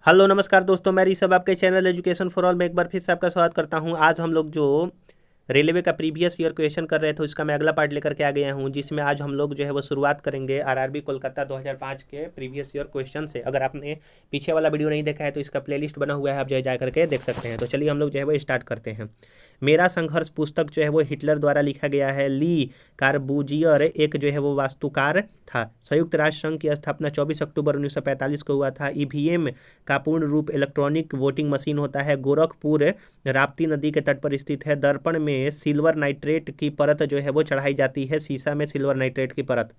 Hello नमस्कार दोस्तों, मैं ऋषभ आपके चैनल एजुकेशन फॉर ऑल में एक बार फिर से आपका स्वागत करता हूं। आज हम लोग जो रेलवे का प्रीवियस ईयर क्वेश्चन कर रहे थे उसका मैं अगला पार्ट लेकर के आ गया हूं, जिसमें आज हम लोग जो है वो शुरुआत करेंगे आरआरबी कोलकाता 2005 के प्रीवियस ईयर क्वेश्चन से। अगर आपने पीछे वाला वीडियो नहीं देखा है तो इसका प्लेलिस्ट बना हुआ है, आप जो है जा करके देख सकते हैं। तो चलिए हम लोग जो है वो स्टार्ट करते हैं। मेरा संघर्ष पुस्तक जो है वो हिटलर द्वारा लिखा गया है। ली कार्बूजियर एक जो है वो वास्तुकार था। संयुक्त राष्ट्र संघ की स्थापना 24 अक्टूबर 1945 को हुआ था। ईवीएम का पूर्ण रूप इलेक्ट्रॉनिक वोटिंग मशीन होता है। गोरखपुर राप्ती नदी के तट पर स्थित है। दर्पण में सिल्वर नाइट्रेट की परत जो है वो चढ़ाई जाती है। शीशा में सिल्वर नाइट्रेट की परत।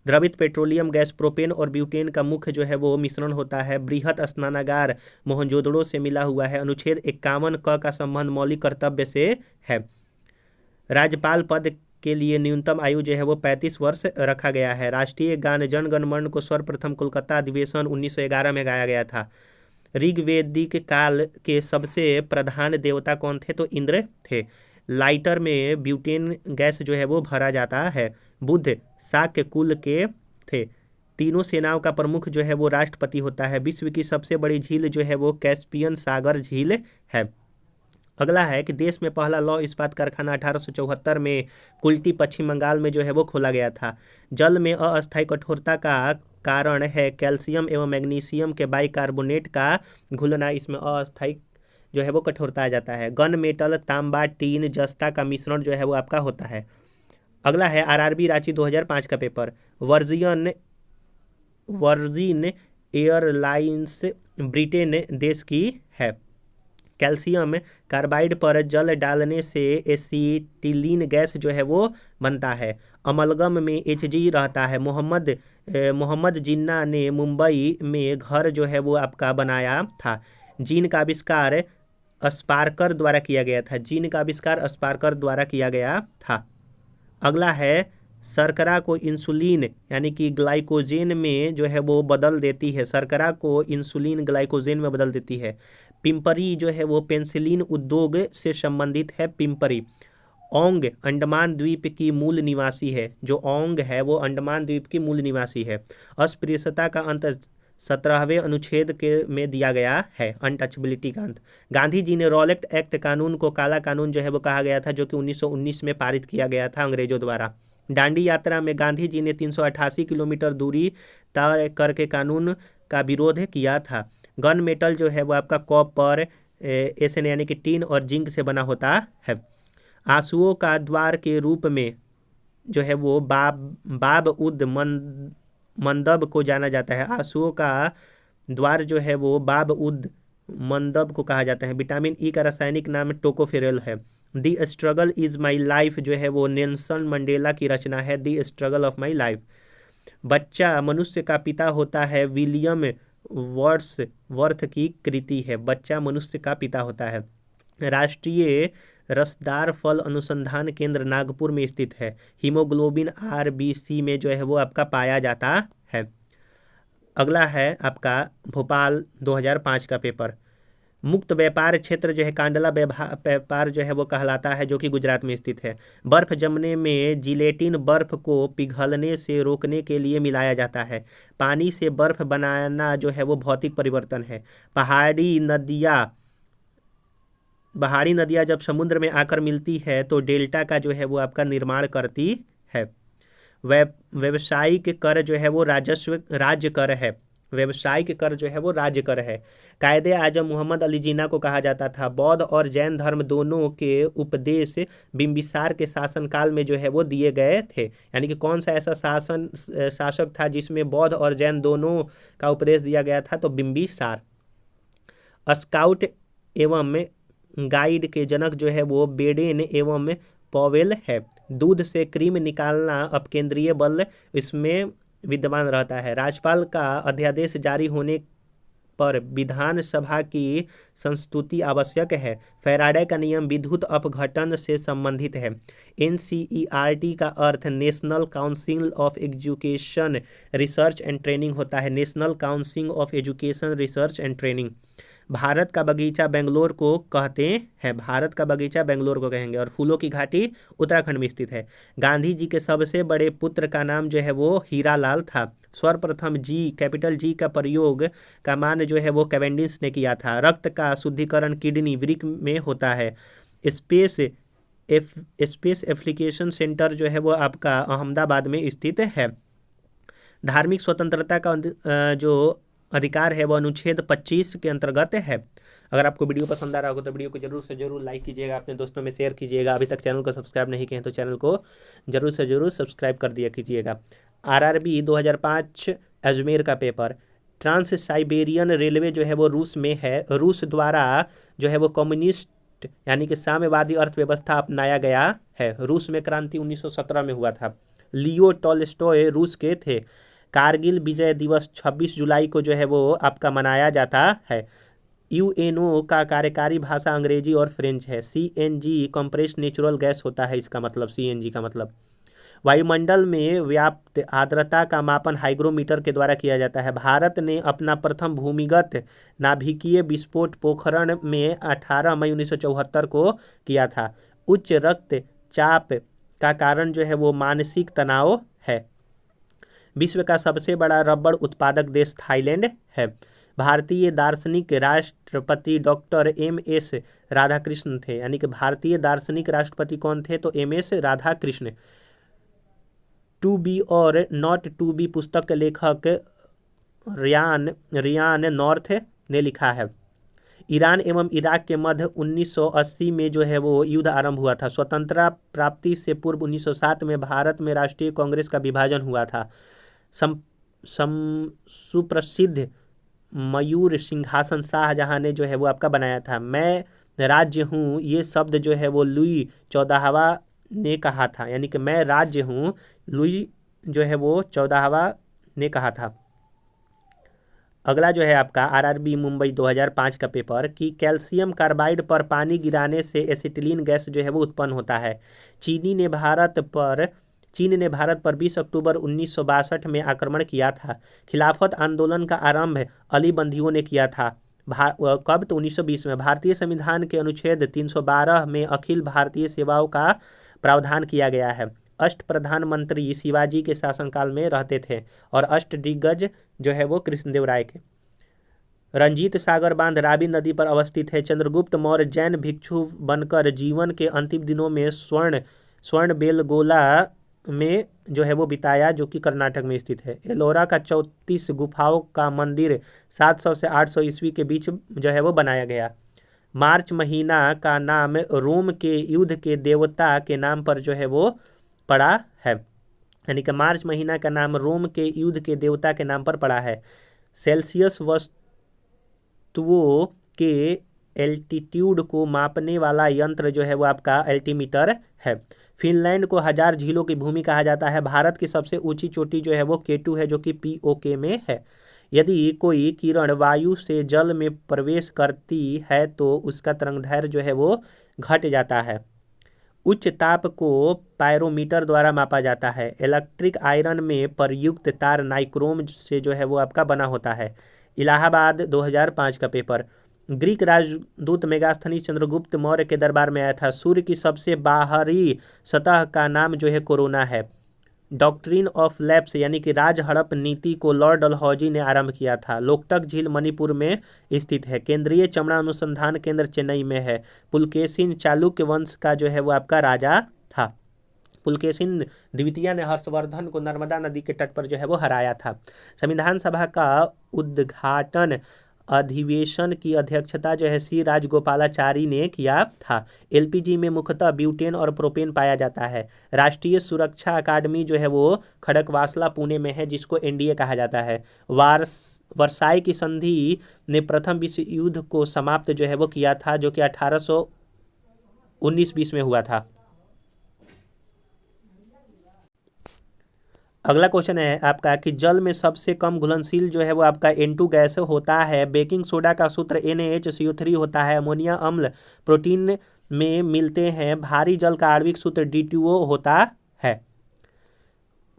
द्रवित पेट्रोलियम गैस प्रोपेन और ब्यूटेन का मुख्य जो है वो मिश्रण होता है। बृहत स्नानागार मोहनजोदड़ो से मिला हुआ है। अनुच्छेद 51 क का संबंध मौलिक कर्तव्य से है। राज्यपाल पद के लिए न्यूनतम आयु जो है वो 35 वर्ष रखा गया है। राष्ट्रीय गान जन गण मन को सर्वप्रथम कोलकाता अधिवेशन 1911 में गाया गया था। ऋग्वेदिक काल के सबसे प्रधान देवता कौन थे? तो इंद्र थे। लाइटर में ब्यूटेन गैस जो है वो भरा जाता है। बुद्ध शाक्य कुल के थे। तीनों सेनाओं का प्रमुख जो है वो राष्ट्रपति होता है। विश्व की सबसे बड़ी झील जो है वो कैस्पियन सागर झील है। अगला है कि देश में पहला लौह इस्पात कारखाना 1874 में कुल्टी पश्चिम बंगाल में जो है वो खोला गया था। जल में अस्थायी कठोरता का कारण है कैल्शियम एवं मैग्नीशियम के बाइकार्बोनेट का घुलना। इसमें अस्थायी जो है वो कठोरता आ जाता है। गन मेटल तांबा टीन जस्ता का मिश्रण जो है वो आपका होता है। अगला है आरआरबी रांची 2005 का पेपर। वर्जिन एयरलाइंस ब्रिटेन देश की है। कैल्शियम कार्बाइड पर जल डालने से एसिटिलीन गैस जो है वो बनता है। अमलगम में Hg रहता है। मोहम्मद जिन्ना ने मुंबई में घर जो है वो आपका बनाया था। जीन का आविष्कार स्पार्कर द्वारा किया गया था। जीन का आविष्कार स्पार्कर द्वारा किया गया था। अगला है शर्करा को इंसुलिन यानी कि ग्लाइकोजेन में जो है वो बदल देती है। शर्करा को इंसुलिन ग्लाइकोजेन में बदल देती है। पिंपरी जो है वो पेंसिलिन उद्योग से संबंधित है। पिंपरी। ओंग अंडमान द्वीप की मूल निवासी है। जो ओंग है वो अंडमान द्वीप की मूल निवासी है। अस्पृश्यता का अंत 17वें अनुच्छेद के में दिया गया है। अनटचबिलिटी का अंत। गांधी जी ने रॉलेट एक्ट कानून को काला कानून जो है वो कहा गया था, जो कि 1919 में पारित किया गया था अंग्रेजों द्वारा। दांडी यात्रा में गांधी जी ने 388 किलोमीटर दूरी तय करके कानून का विरोध किया था। गन मेटल जो है वो आपका कॉपर एसएन यानी कि टीन और जिंक से बना होता है। आंसुओं का द्वार के रूप में जो है वो बाब उद मंदब को जाना जाता है। आंसुओं का द्वार जो है वो बाब उद मंदब को कहा जाता है। विटामिन ई का रासायनिक नाम टोकोफेरल है। दी स्ट्रगल इज माई लाइफ जो है वो नेल्सन मंडेला की रचना है। दी स्ट्रगल ऑफ माई लाइफ। बच्चा मनुष्य का पिता होता है। विलियम वर्थ की कृति है। बच्चा मनुष्य का पिता होता है। राष्ट्रीय रसदार फल अनुसंधान केंद्र नागपुर में स्थित है। हीमोग्लोबिन आरबीसी में जो है वो आपका पाया जाता है। अगला है आपका भोपाल 2005 का पेपर। मुक्त व्यापार क्षेत्र जो है कांडला व्यापार जो है वो कहलाता है, जो कि गुजरात में स्थित है। बर्फ जमने में जिलेटिन बर्फ को पिघलने से रोकने के लिए मिलाया जाता है। पानी से बर्फ बनाना जो है वो भौतिक परिवर्तन है। पहाड़ी नदियाँ जब समुद्र में आकर मिलती है तो डेल्टा का जो है वो आपका निर्माण करती है। व्यावसायिक कर जो है वो राज्य कर है। व्यवसायिक कर जो है वो राज्य कर है। कायदे आजम मोहम्मद अली जिन्ना को कहा जाता था। बौद्ध और जैन धर्म दोनों के उपदेश बिंबिसार के शासनकाल में जो है वो दिए गए थे। यानी कि कौन सा ऐसा शासक था जिसमें बौद्ध और जैन दोनों का उपदेश दिया गया था? तो बिंबिसार। स्काउट एवं गाइड के जनक जो है वो बेडेन एवं पॉवेल है। दूध से क्रीम निकालना अपकेंद्रीय बल इसमें विद्यमान रहता है। राज्यपाल का अध्यादेश जारी होने पर विधानसभा की संस्तुति आवश्यक है। फैराडे का नियम विद्युत अपघटन से संबंधित है। एनसीईआरटी का अर्थ national council of education research and training होता है। National council of education research and training. Bharat का बगीचा बेंगलोर को कहते हैं, भारत का बगीचा बेंगलोर को कहेंगे। और फूलों की घाटी उत्तराखंड में स्थित है। गांधी जी के सबसे बड़े पुत्र का नाम जो है वो हीरालाल था। सर्वप्रथम जी, कैपिटल जी का प्रयोग का मान जो है वो कैवेंडिश ने किया था। रक्त का शुद्धिकरण किडनी वृक्क में होता है। स्पेस स्पेस एप्लीकेशन सेंटर जो है वो आपका अहमदाबाद में स्थित है। धार्मिक स्वतंत्रता का जो अधिकार है वो अनुच्छेद 25 के अंतर्गत है। अगर आपको वीडियो पसंद आ रहा होगा तो वीडियो को जरूर से जरूर लाइक कीजिएगा, अपने दोस्तों में शेयर कीजिएगा। अभी तक चैनल को सब्सक्राइब नहीं किए हैं तो चैनल को जरूर से जरूर सब्सक्राइब कर दिया कीजिएगा। आरआरबी 2005 अजमेर का पेपर। ट्रांस साइबेरियन रेलवे जो है वो रूस में है। रूस द्वारा जो है वो कम्युनिस्ट यानी कि साम्यवादी अर्थव्यवस्था अपनाया गया है। रूस में क्रांति 1917 में हुआ था। लियो टॉल्स्टॉय रूस के थे। कारगिल विजय दिवस 26 जुलाई को जो है वो आपका मनाया जाता है। यूएनओ का कार्यकारी भाषा अंग्रेजी और फ्रेंच है। सीएनजी कंप्रेस्ड नेचुरल गैस होता है, इसका मतलब सीएनजी का मतलब। वायुमंडल में व्याप्त आर्द्रता का मापन हाइग्रोमीटर के द्वारा किया जाता है। भारत ने अपना प्रथम भूमिगत नाभिकीय विस्फोट पोखरण में 18 मई 1974 को किया था। उच्च रक्तचाप का कारण जो है वो मानसिक तनाव है। विश्व का सबसे बड़ा रबड़ उत्पादक देश थाईलैंड है। भारतीय दार्शनिक राष्ट्रपति डॉक्टर एम.एस. राधाकृष्ण थे। यानी कि भारतीय दार्शनिक राष्ट्रपति कौन थे? तो एम.एस. राधाकृष्ण। टू बी और नॉट टू बी पुस्तक के लेखक रियान नॉर्थ ने लिखा है। ईरान एवं इराक के मध्य 1980 में जो है वो युद्ध आरंभ हुआ था। स्वतंत्रता प्राप्ति से पूर्व 1907 में भारत में राष्ट्रीय कांग्रेस का विभाजन हुआ था। सुप्रसिद्ध मयूर सिंहासन शाहजहां ने जो है वो आपका बनाया था। मैं राज्य हूँ, ये शब्द जो है वो लुई 14वां ने कहा था। यानी कि मैं राज्य हूँ, लुई जो है वो 14वां ने कहा था। अगला जो है आपका आरआरबी मुंबई 2005 का पेपर कि कैल्शियम कार्बाइड पर पानी गिराने से एसिटिलीन गैस जो है वो उत्पन्न होता है। चीन ने भारत पर 20 अक्टूबर 1962 में आक्रमण किया था। खिलाफत आंदोलन का आरंभ अली बंदियों ने किया था। कब? तो 1920 में। भारतीय संविधान के अनुच्छेद 312 में अखिल भारतीय सेवाओं का प्रावधान किया गया है। अष्ट प्रधानमंत्री शिवाजी के शासनकाल में रहते थे और अष्टदिग्गज जो है वो कृष्णदेवराय के। रंजीत सागर बांध रावी नदी पर अवस्थित है। चंद्रगुप्त मौर्य जैन भिक्षु बनकर जीवन के अंतिम दिनों में स्वर्ण बेलगोला में जो है वो बिताया, जो कि कर्नाटक में स्थित है। एलोरा का 34 गुफाओं का मंदिर 700 से 800 ईस्वी के बीच जो है वो बनाया गया। मार्च महीना का नाम रोम के युद्ध के देवता के नाम पर जो है वो पड़ा है। यानी कि मार्च महीना का नाम रोम के युद्ध के देवता के नाम पर पड़ा है। सेल्सियस वस्तुओं के एल्टीट्यूड को मापने वाला यंत्र जो है वो आपका एल्टीमीटर है। फिनलैंड को 1000 झीलों की भूमि कहा जाता है। भारत की सबसे ऊंची चोटी जो है वो K2 है, जो कि POK में है। यदि कोई किरण वायु से जल में प्रवेश करती है तो उसका तरंगदैर्घ्य जो है वो घट जाता है। उच्च ताप को पायरोमीटर द्वारा मापा जाता है। इलेक्ट्रिक आयरन में प्रयुक्त तार नाइक्रोम से जो है वो आपका बना होता है। इलाहाबाद 2005 का पेपर। ग्रीक राजदूत मेगास्थनीज चंद्रगुप्त मौर्य के दरबार में आया था। सूर्य की सबसे बाहरी सतह का नाम जो है कोरोना है। डॉक्ट्रिन ऑफ लैप्स यानी कि राज हड़प नीति को लॉर्ड डलहौजी ने आरंभ किया था। लोकटक झील मणिपुर में स्थित है। केंद्रीय चमड़ा अनुसंधान केंद्र चेन्नई में है। पुलकेशिन चालुक्य वंश का जो है वो आपका राजा था। पुलकेशिन द्वितीय ने हर्षवर्धन को नर्मदा नदी के तट पर जो है वो हराया था। संविधान सभा का उद्घाटन अधिवेशन की अध्यक्षता जो है सी राजगोपालाचारी ने किया था। एलपीजी में मुख्यतः ब्यूटेन और प्रोपेन पाया जाता है। राष्ट्रीय सुरक्षा अकादमी जो है वो खड़कवासला पुणे में है, जिसको एनडीए कहा जाता है। वर्साई की संधि ने प्रथम विश्व युद्ध को समाप्त जो है वो किया था, जो कि 1819-20 में हुआ था। अगला क्वेश्चन है आपका कि जल में सबसे कम घुलनशील जो है वो आपका N2 गैस होता है। बेकिंग सोडा का सूत्र NaHCO3 होता है। अमोनिया अम्ल प्रोटीन में मिलते हैं। भारी जल का आणविक सूत्र D2O होता है।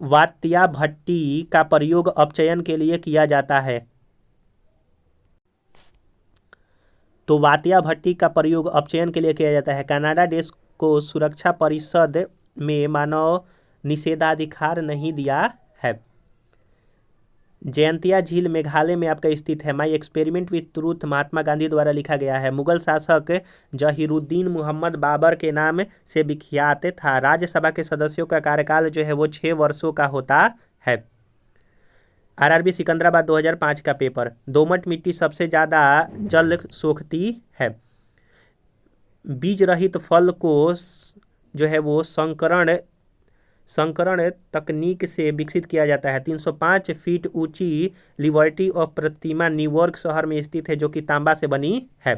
वात्या भट्टी का प्रयोग अपचयन के लिए किया जाता है। तो वातिया भट्टी का प्रयोग अपचयन के लिए किया जाता है। कनाडा देश को सुरक्षा परिषद में मानव निषेधाधिकार नहीं दिया है। जयंतिया झील मेघालय में आपका स्थित है। My experiment with truth Mahatma Gandhi द्वारा लिखा गया है। मुगल शासक जहीरुद्दीन मोहम्मद बाबर के नाम से विख्यात था। राज्यसभा के सदस्यों का कार्यकाल जो है वो 6 वर्षों का होता है। आरआरबी सिकंदराबाद 2005 का पेपर। दोमट मिट्टी सबसे ज़्यादा जल सोखती है। बीज रहित फल को जो है वो संकरण तकनीक से विकसित किया जाता है। 305 फीट ऊंची लिबर्टी ऑफ प्रतिमा न्यूयॉर्क शहर में स्थित है, जो कि तांबा से बनी है।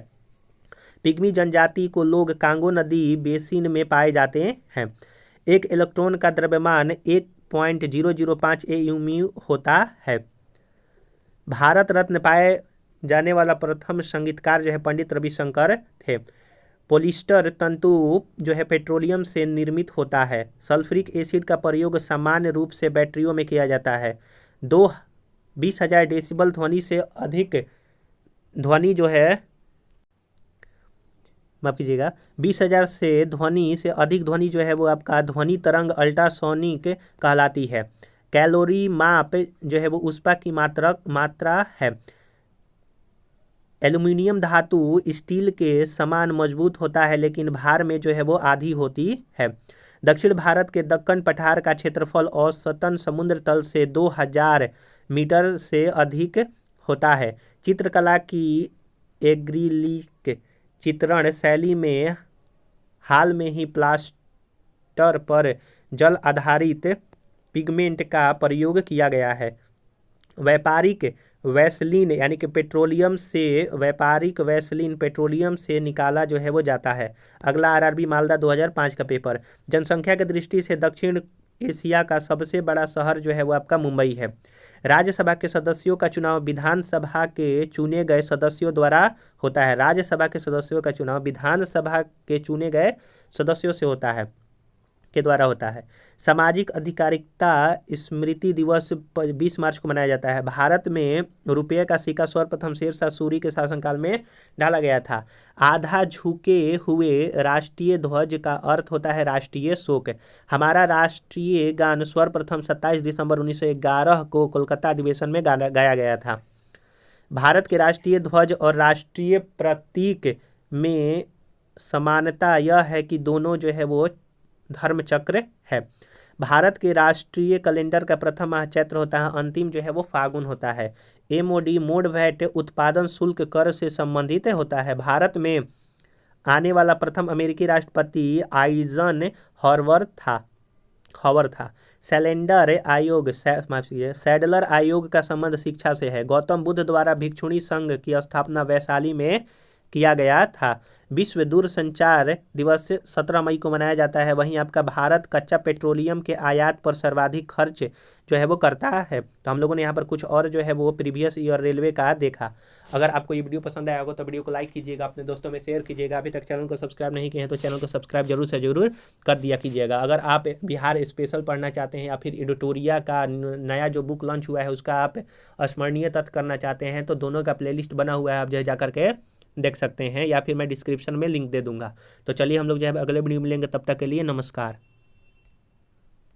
पिग्मी जनजाति को लोग कांगो नदी बेसिन में पाए जाते हैं। एक इलेक्ट्रॉन का द्रव्यमान 1.005 एयू होता है। भारत रत्न पाए जाने वाला प्रथम संगीतकार जो है पंडित रविशंकर थे। पॉलिस्टर तंतु जो है पेट्रोलियम से निर्मित होता है। सल्फ्यूरिक एसिड का प्रयोग सामान्य रूप से बैटरियों में किया जाता है। 20,000 डेसिबल ध्वनि से अधिक ध्वनि जो है माफ कीजिएगा 20,000 से अधिक ध्वनि जो है वो आपका ध्वनि तरंग अल्ट्रासोनिक कहलाती है। कैलोरी माप जो है वो ऊष्मा की मात्रा है। एल्युमिनियम धातु स्टील के समान मजबूत होता है, लेकिन भार में जो है वो आधी होती है। दक्षिण भारत के दक्कन पठार का क्षेत्रफल औसतन समुद्र तल से 2000 मीटर से अधिक होता है। चित्रकला की एक्रिलिक चित्रण शैली में हाल में ही प्लास्टर पर जल आधारित पिगमेंट का प्रयोग किया गया है। व्यापारिक वैसलीन यानी कि व्यापारिक वैसलीन पेट्रोलियम से निकाला जो है वो जाता है। अगला आरआरबी मालदा 2005 का पेपर। जनसंख्या की दृष्टि से दक्षिण एशिया का सबसे बड़ा शहर जो है वो आपका मुंबई है। राज्यसभा के सदस्यों का चुनाव विधानसभा के चुने गए सदस्यों द्वारा होता है। राज्यसभा के सदस्यों का चुनाव विधानसभा के चुने गए सदस्यों से होता है के द्वारा होता है। सामाजिक अधिकारिता स्मृति दिवस 20 मार्च को मनाया जाता है। भारत में रुपये का सिक्का सर्वप्रथम शेरशाह सूरी के शासनकाल में डाला गया था। आधा झुके हुए राष्ट्रीय ध्वज का अर्थ होता है राष्ट्रीय शोक। हमारा राष्ट्रीय गान सर्वप्रथम 27 दिसंबर 1911 को कोलकाता अधिवेशन में गाया गया था। भारत के राष्ट्रीय ध्वज और राष्ट्रीय प्रतीक में समानता यह है कि दोनों जो है वो धर्मचक्र है। भारत के राष्ट्रीय कैलेंडर का प्रथम माह चैत्र होता है, अंतिम जो है वो फागुन होता है। एमओडी मोड वैट उत्पादन शुल्क कर से संबंधित होता है। भारत में आने वाला प्रथम अमेरिकी राष्ट्रपति आइजन हॉवर था। सैडलर आयोग का संबंध शिक्षा से है। गौतम बुद्ध द्वारा भिक्षुणी संघ की स्थापना वैशाली में किया गया था। विश्व दूरसंचार दिवस 17 मई को मनाया जाता है। वहीं आपका भारत कच्चा पेट्रोलियम के आयात पर सर्वाधिक खर्च जो है वो करता है। तो हम लोगों ने यहाँ पर कुछ और जो है वो प्रीवियस ईयर रेलवे का देखा। अगर आपको ये वीडियो पसंद आया होगा तो वीडियो को लाइक कीजिएगा, अपने दोस्तों में शेयर कीजिएगा। अभी तक चैनल को सब्सक्राइब नहीं किए हैं तो चैनल को सब्सक्राइब जरूर से जरूर कर दिया कीजिएगा। अगर आप बिहार स्पेशल पढ़ना चाहते हैं या फिर एडिटोरिया का नया जो बुक लॉन्च हुआ है उसका आप स्मरणीय तथ्य करना चाहते हैं तो दोनों का प्लेलिस्ट बना हुआ है, आप जो है जाकर के देख सकते हैं, या फिर मैं डिस्क्रिप्शन में लिंक दे दूंगा। तो चलिए हम लोग जो है अगले वीडियो में मिलेंगे, तब तक के लिए नमस्कार।